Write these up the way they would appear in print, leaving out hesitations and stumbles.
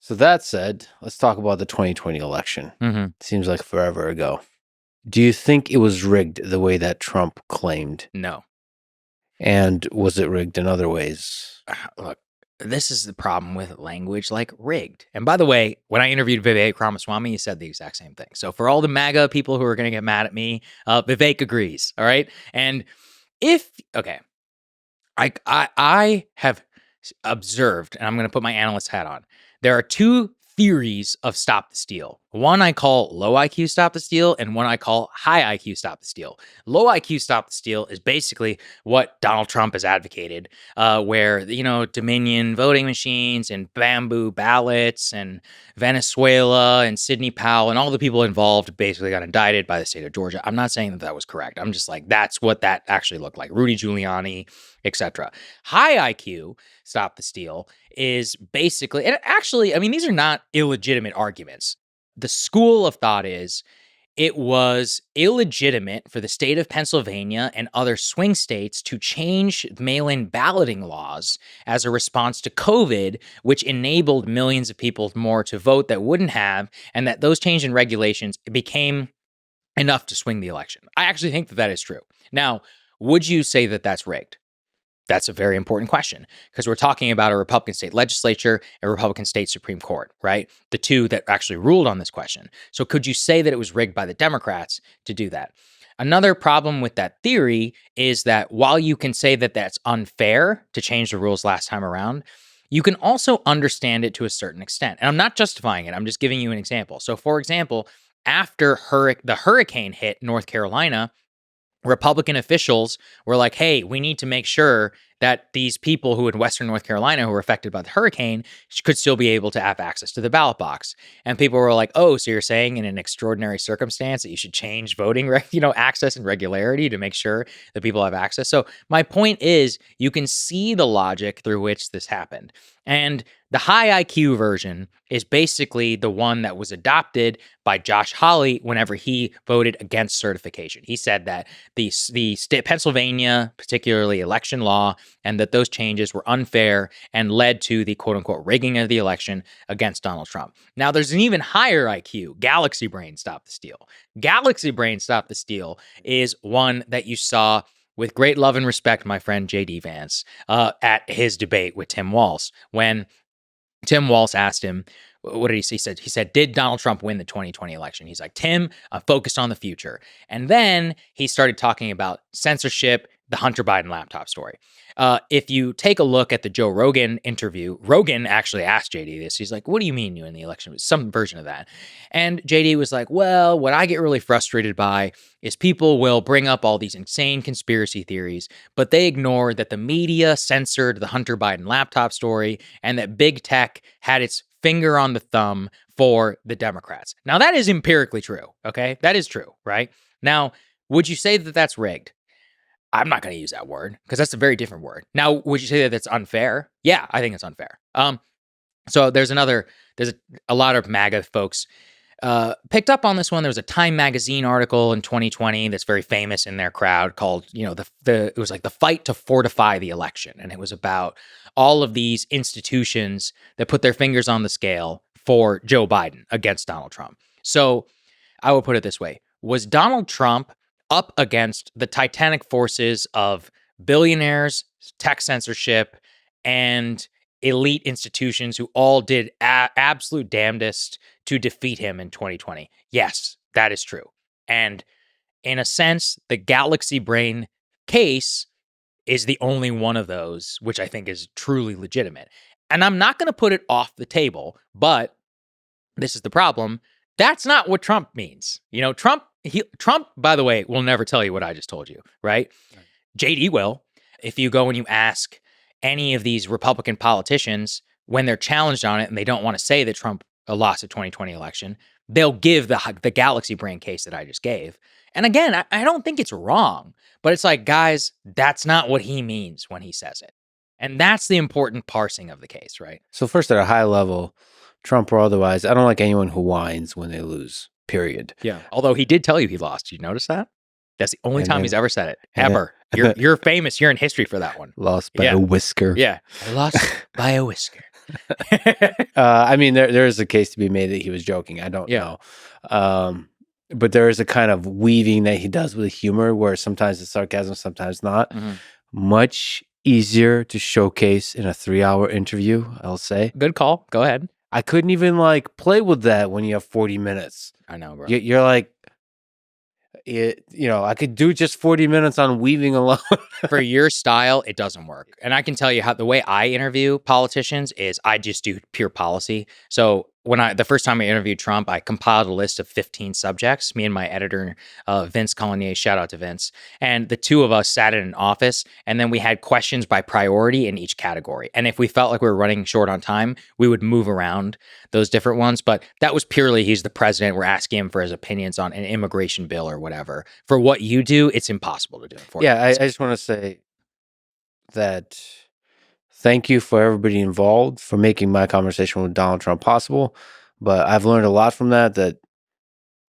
So that said, let's talk about the 2020 election. Seems like forever ago. Do you think it was rigged the way that Trump claimed? No. And was it rigged in other ways? Look, this is the problem with language like rigged. And by the way, when I interviewed Vivek Ramaswamy, he said the exact same thing. So for all the MAGA people who are going to get mad at me, Vivek agrees. All right. And I have observed, and I'm going to put my analyst hat on, there are two theories of stop the steal. One I call low IQ stop the steal, and one I call high IQ stop the steal. Low IQ stop the steal is basically what Donald Trump has advocated, where, Dominion voting machines and bamboo ballots and Venezuela and Sidney Powell and all the people involved basically got indicted by the state of Georgia. I'm not saying that was correct. I'm just like, that's what that actually looked like. Rudy Giuliani, etc. High IQ stop the steal is basically, and actually, these are not illegitimate arguments. The school of thought is it was illegitimate for the state of Pennsylvania and other swing states to change mail-in balloting laws as a response to COVID, which enabled millions of people more to vote that wouldn't have, and that those change in regulations became enough to swing the election. I actually think that is true. Now, would you say that that's rigged? That's a very important question because we're talking about a Republican state legislature, a Republican state Supreme Court, right? The two that actually ruled on this question. So could you say that it was rigged by the Democrats to do that? Another problem with that theory is that while you can say that that's unfair to change the rules last time around, you can also understand it to a certain extent. And I'm not justifying it. I'm just giving you an example. So for example, after the hurricane hit North Carolina, Republican officials were like, hey, we need to make sure that these people who in Western North Carolina who were affected by the hurricane could still be able to have access to the ballot box. And people were like, oh, so you're saying in an extraordinary circumstance that you should change voting, access and regularity to make sure that people have access. So my point is you can see the logic through which this happened. And the high IQ version is basically the one that was adopted by Josh Hawley whenever he voted against certification. He said that the state Pennsylvania, particularly election law, and that those changes were unfair and led to the quote unquote rigging of the election against Donald Trump. Now, there's an even higher IQ, Galaxy Brain Stop the Steal. Galaxy Brain Stop the Steal is one that you saw with great love and respect, my friend J.D. Vance, at his debate with Tim Walz, when Tim Walz asked him, what did he say? He said, did Donald Trump win the 2020 election? He's like, Tim, I'm focused on the future. And then he started talking about censorship, the Hunter Biden laptop story. If you take a look at the Joe Rogan interview, Rogan actually asked JD this. He's like, what do you mean you win the election? It was some version of that. And JD was like, well, what I get really frustrated by is people will bring up all these insane conspiracy theories, but they ignore that the media censored the Hunter Biden laptop story and that big tech had its finger on the thumb for the Democrats. Now, that is empirically true, okay? That is true, right? Now, would you say that that's rigged? I'm not going to use that word because that's a very different word. Now, would you say that that's unfair? Yeah, I think it's unfair. So there's a lot of MAGA folks picked up on this one. There was a Time magazine article in 2020 that's very famous in their crowd called, it was like the fight to fortify the election. And it was about all of these institutions that put their fingers on the scale for Joe Biden against Donald Trump. So I will put it this way. Was Donald Trump up against the titanic forces of billionaires, tech censorship, and elite institutions who all did absolute damnedest to defeat him in 2020? Yes, that is true. And in a sense, the Galaxy Brain case is the only one of those, which I think is truly legitimate. And I'm not going to put it off the table, but this is the problem. That's not what Trump means. Trump, by the way, will never tell you what I just told you, right? JD will. If you go and you ask any of these Republican politicians when they're challenged on it and they don't want to say that Trump lost the 2020 election, they'll give the Galaxy Brain case that I just gave. And again, I don't think it's wrong, but it's like, guys, that's not what he means when he says it. And that's the important parsing of the case, right? So first, at a high level, Trump or otherwise, I don't like anyone who whines when they lose, period. Yeah. Although he did tell you he lost. Did you notice that? That's the only time he's ever said it. Ever. You're famous. You're in history for that one. Lost by a whisker. Yeah. I lost by a whisker. I mean, there is a case to be made that he was joking. I don't know. But there is a kind of weaving that he does with humor where sometimes it's sarcasm, sometimes not. Much easier to showcase in a 3-hour interview, I'll say. Good call. Go ahead. I couldn't even like play with that when you have 40 minutes. I know, bro. You're like, I could do just 40 minutes on weaving alone. For your style, it doesn't work. And I can tell you how the way I interview politicians is I just do pure policy. So the first time I interviewed Trump, I compiled a list of 15 subjects, me and my editor, Vince Collier, shout out to Vince. And the two of us sat in an office, and then we had questions by priority in each category. And if we felt like we were running short on time, we would move around those different ones. But that was purely, he's the president. We're asking him for his opinions on an immigration bill or whatever. For what you do, it's impossible to do. Yeah, I just want to say that thank you for everybody involved for making my conversation with Donald Trump possible. But I've learned a lot from that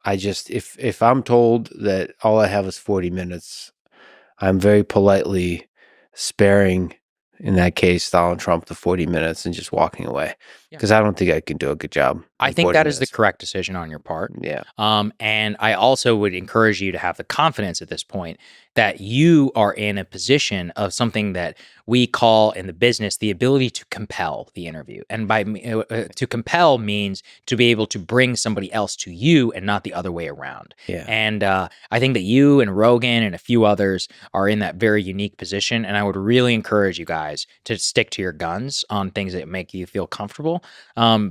I just, if I'm told that all I have is 40 minutes, I'm very politely sparing, in that case, Donald Trump the 40 minutes and just walking away. Because I don't think I can do a good job. I think that is the correct decision on your part. Yeah. And I also would encourage you to have the confidence at this point that you are in a position of something that we call in the business the ability to compel the interview. And by to compel means to be able to bring somebody else to you and not the other way around. Yeah. And I think that you and Rogan and a few others are in that very unique position. And I would really encourage you guys to stick to your guns on things that make you feel comfortable.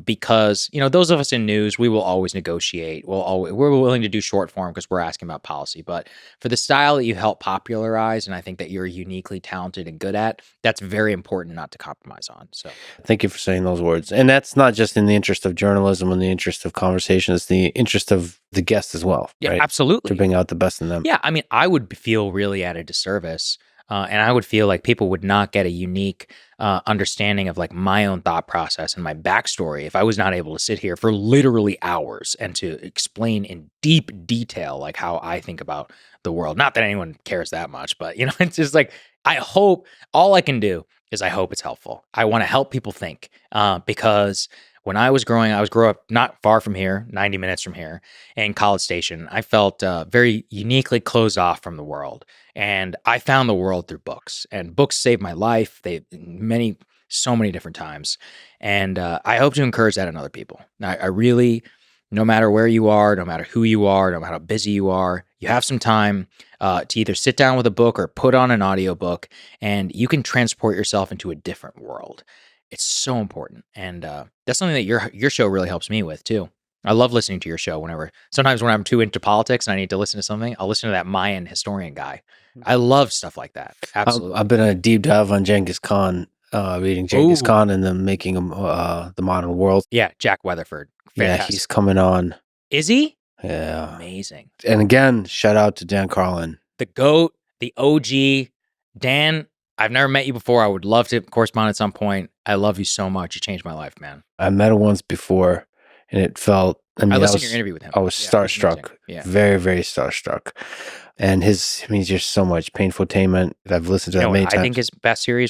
Because, those of us in news, we will always negotiate. We're willing to do short form because we're asking about policy. But for the style that you help popularize, and I think that you're uniquely talented and good at, that's very important not to compromise on. So thank you for saying those words. And that's not just in the interest of journalism and the interest of conversation, it's the interest of the guest as well. Yeah, right? absolutely. To bring out the best in them. Yeah, I mean, I would feel really at a disservice. And I would feel like people would not get a unique understanding of like my own thought process and my backstory if I was not able to sit here for literally hours and to explain in deep detail like how I think about the world. Not that anyone cares that much, but it's just like I hope all I can do is I hope it's helpful. I want to help people think because when I grew up not far from here, 90 minutes from here, in College Station. I felt very uniquely closed off from the world. And I found the world through books. And books saved my life. So many different times. And I hope to encourage that in other people. I really, no matter where you are, no matter who you are, no matter how busy you are, you have some time to either sit down with a book or put on an audiobook, and you can transport yourself into a different world. It's so important. And that's something that your show really helps me with too. I love listening to your show sometimes when I'm too into politics and I need to listen to something, I'll listen to that Mayan historian guy. I love stuff like that. Absolutely. I've been a deep dive on Genghis Khan, reading Genghis Khan and then making him the modern world. Yeah, Jack Weatherford. Fantastic. Yeah, he's coming on. Is he? Yeah. Amazing. And again, shout out to Dan Carlin. The GOAT, the OG. Dan, I've never met you before. I would love to correspond at some point. I love you so much. You changed my life, man. I met him once before, and it felt... I listened to your interview with him. I was starstruck. Very, very starstruck. And he's just so much Painfultainment. I've listened to that many times. I think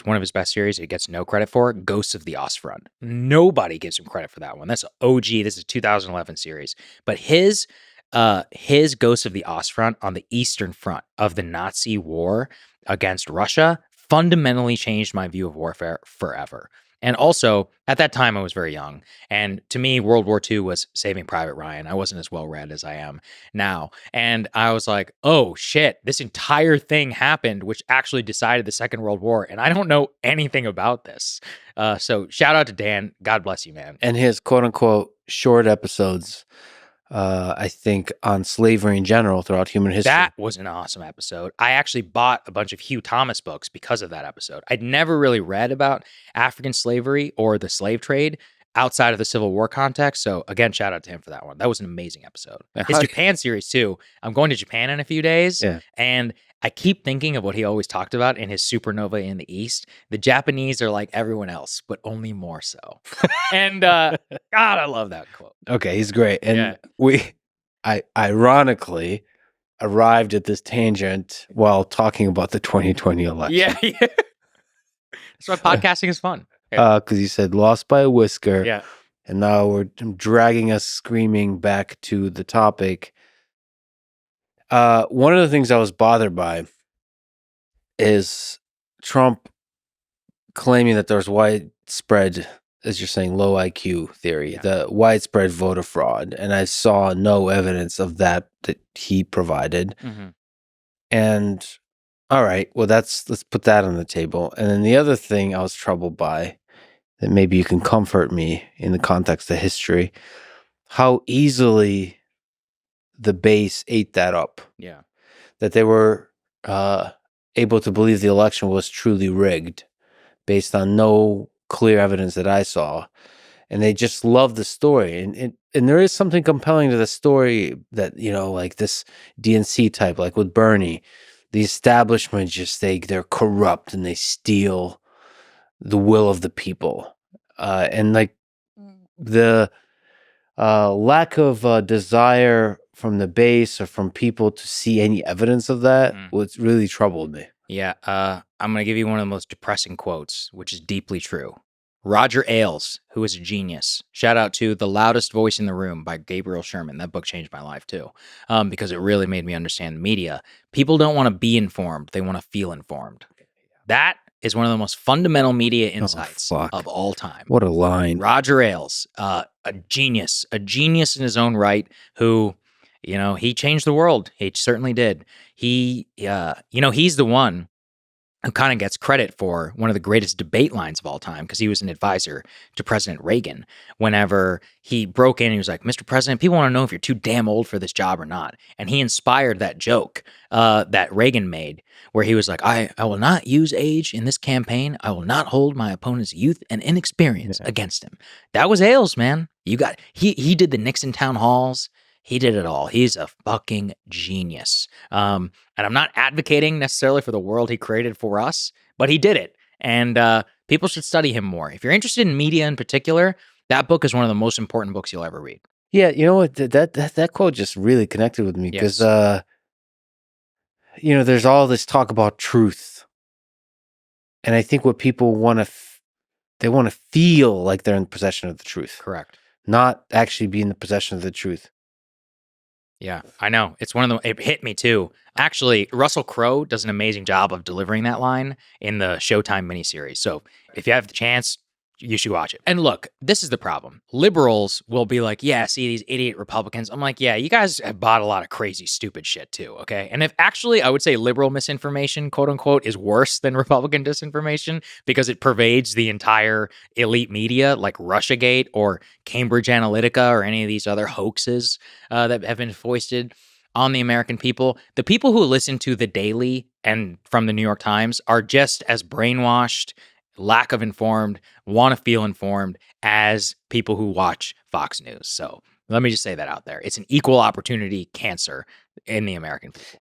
one of his best series, it gets no credit for, Ghosts of the Ostfront. Nobody gives him credit for that one. That's OG. This is a 2011 series. But his Ghosts of the Ostfront on the Eastern Front of the Nazi war against Russia fundamentally changed my view of warfare forever. And also, at that time, I was very young. And to me, World War II was Saving Private Ryan. I wasn't as well-read as I am now. And I was like, oh, shit, this entire thing happened, which actually decided the Second World War. And I don't know anything about this. So shout out to Dan. God bless you, man. And his quote-unquote short episodes, I think, on slavery in general throughout human history. That was an awesome episode. I actually bought a bunch of Hugh Thomas books because of that episode. I'd never really read about African slavery or the slave trade outside of the Civil War context. So again, shout out to him for that one. That was an amazing episode. His Japan series too. I'm going to Japan in a few days. Yeah. And I keep thinking of what he always talked about in his Supernova in the East. The Japanese are like everyone else, but only more so. And God, I love that quote. Okay, he's great. And I ironically arrived at this tangent while talking about the 2020 election. Yeah. That's why podcasting is fun. because you said lost by a whisker. Yeah. And now we're dragging us screaming back to the topic. One of the things I was bothered by is Trump claiming that there's widespread, as you're saying, low IQ theory, the widespread voter fraud. And I saw no evidence of that he provided. Mm-hmm. And all right, well, let's put that on the table. And then the other thing I was troubled by, that maybe you can comfort me in the context of history, how easily the base ate that up. Yeah. That they were able to believe the election was truly rigged based on no clear evidence that I saw. And they just love the story. And there is something compelling to the story that, like this DNC type, like with Bernie, the establishment they're corrupt and they steal the will of the people. And like the lack of desire from the base or from people to see any evidence of that was really troubled me. Yeah, I'm going to give you one of the most depressing quotes, which is deeply true. Roger Ailes, who is a genius. Shout out to The Loudest Voice in the Room by Gabriel Sherman. That book changed my life too, because it really made me understand the media. People don't want to be informed. They want to feel informed. That is one of the most fundamental media insights of all time. What a line. Roger Ailes, a genius in his own right, who, he changed the world. He certainly did. He's the one who kind of gets credit for one of the greatest debate lines of all time, because he was an advisor to President Reagan. Whenever he broke in, he was like, "Mr. President, people want to know if you're too damn old for this job or not." And he inspired that joke that Reagan made, where he was like, I will not use age in this campaign. I will not hold my opponent's youth and inexperience against him. That was Ailes, man. He did the Nixon town halls. He did it all. He's a fucking genius. And I'm not advocating necessarily for the world he created for us, but he did it. And people should study him more. If you're interested in media in particular, that book is one of the most important books you'll ever read. Yeah, you know what? That quote just really connected with me because, there's all this talk about truth. And I think what people want to, they want to feel like they're in possession of the truth. Correct. Not actually be in the possession of the truth. Yeah, I know. It's one of the, it hit me too. Actually, Russell Crowe does an amazing job of delivering that line in the Showtime miniseries. So if you have the chance, you should watch it. And look, this is the problem. Liberals will be like, yeah, see these idiot Republicans. I'm like, yeah, you guys have bought a lot of crazy, stupid shit too, okay? And if actually, I would say liberal misinformation, quote unquote, is worse than Republican disinformation because it pervades the entire elite media like Russiagate or Cambridge Analytica or any of these other hoaxes that have been foisted on the American people. The people who listen to The Daily and from the New York Times are just as brainwashed, lack of informed, want to feel informed as people who watch Fox News. So let me just say that out there. It's an equal opportunity cancer in the American people.